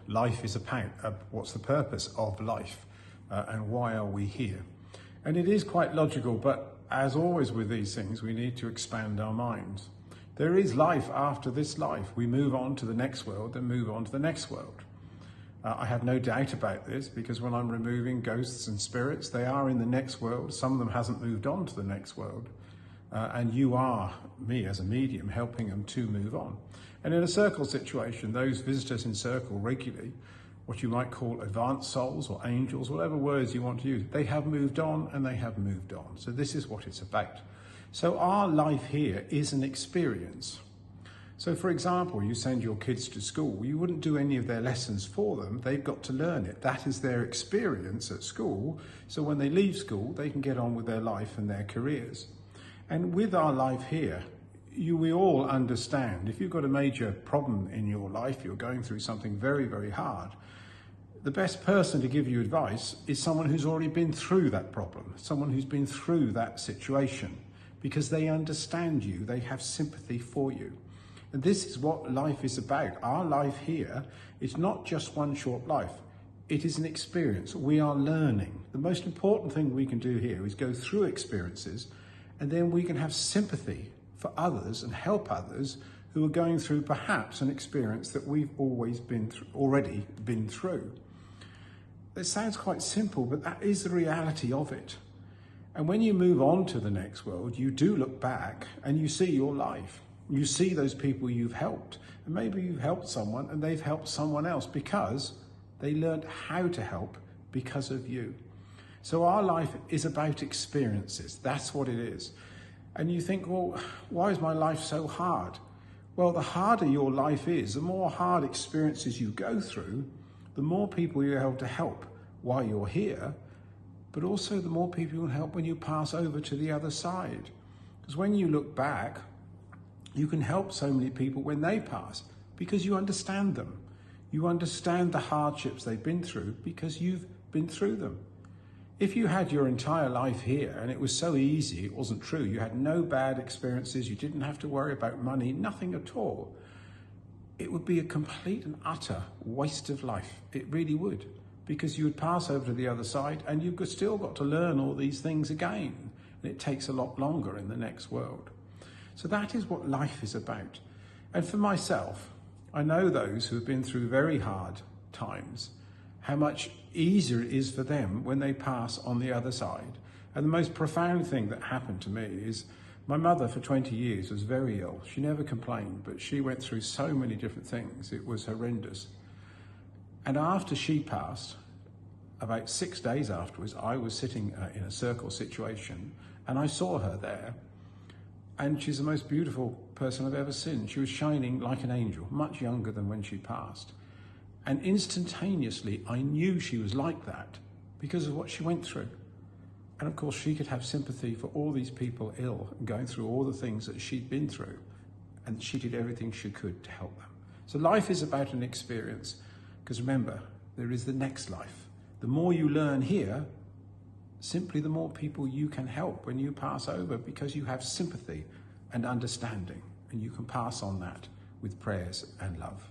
life is about, what's the purpose of life, and why are we here? And it is quite logical, but as always with these things, we need to expand our minds. There is life after this life. We move on to the next world, then move on to the next world. I have no doubt about this, because when I'm removing ghosts and spirits, they are in the next world. Some of them hasn't moved on to the next world. And you are, me as a medium, helping them to move on. And in a circle situation, those visitors in circle regularly, what you might call advanced souls or angels, whatever words you want to use, they have moved on and they have moved on. So this is what it's about. So our life here is an experience. So for example, you send your kids to school, you wouldn't do any of their lessons for them, they've got to learn it. That is their experience at school, so when they leave school, they can get on with their life and their careers. And with our life here, we all understand, if you've got a major problem in your life, you're going through something very, very hard, the best person to give you advice is someone who's already been through that problem, someone who's been through that situation, because they understand you, they have sympathy for you. And this is what life is about. Our life here is not just one short life. It is an experience. We are learning. The most important thing we can do here is go through experiences, and then we can have sympathy for others and help others who are going through perhaps an experience that we've already been through. It sounds quite simple, but that is the reality of it. And when you move on to the next world, you do look back and you see your life. You see those people you've helped, and maybe you've helped someone and they've helped someone else because they learned how to help because of you. So our life is about experiences. That's what it is. And you think, well, why is my life so hard? Well, the harder your life is, the more hard experiences you go through, the more people you're able to help while you're here, but also the more people you'll help when you pass over to the other side. Because when you look back, you can help so many people when they pass because you understand them. You understand the hardships they've been through because you've been through them. If you had your entire life here and it was so easy, it wasn't true, you had no bad experiences, you didn't have to worry about money, nothing at all, it would be a complete and utter waste of life. It really would, because you would pass over to the other side and you've still got to learn all these things again. And it takes a lot longer in the next world. So that is what life is about. And for myself, I know those who have been through very hard times, how much easier it is for them when they pass on the other side. And the most profound thing that happened to me is my mother for 20 years was very ill. She never complained, but she went through so many different things. It was horrendous. And after she passed, about 6 days afterwards, I was sitting in a circle situation and I saw her there. And she's the most beautiful person I've ever seen. She was shining like an angel, much younger than when she passed. And instantaneously, I knew she was like that because of what she went through. And of course, she could have sympathy for all these people ill and going through all the things that she'd been through. And she did everything she could to help them. So life is about an experience. Because remember, there is the next life. The more you learn here, simply the more people you can help when you pass over, because you have sympathy and understanding, and you can pass on that with prayers and love.